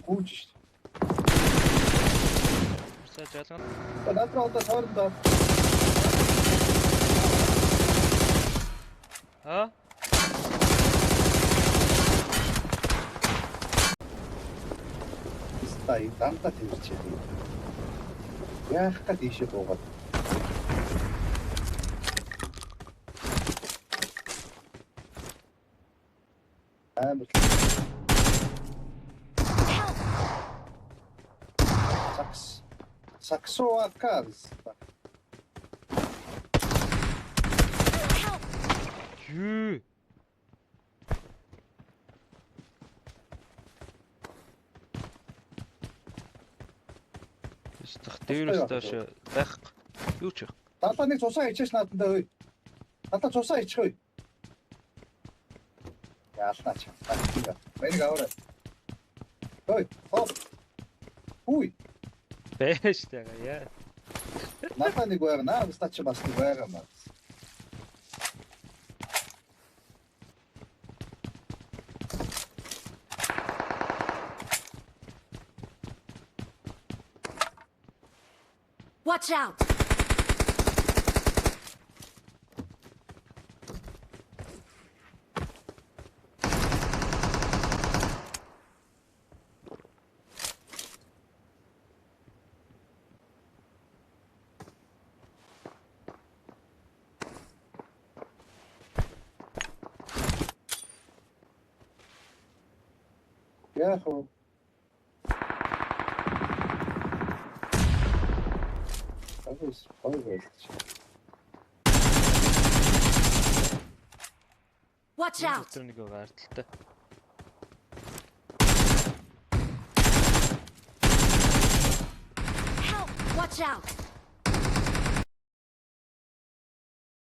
гүйж шүү. Сайн жаалгана. Надраа одоо тойрондоо. Аа? Стай дандаа тэрчээ. Яах гээд ийшээ буугаад. Амар. Саксоо аказ. Юу? Стах дээрээс доош байх. Юу ч. Далаа нэг цусаа ичээш наадандаа ой. Далаа цусаа ичих ой. Яалнаач. Мэрэг аваарай. Ой, хоп. Уй. Бэш тэгээ яа. Надаа нэг байга, стач бас нэг байга маа. Watch out! Яахоо. Агус ойгоо. Watch out! Тэр нэг гарталтай. Help! Watch out!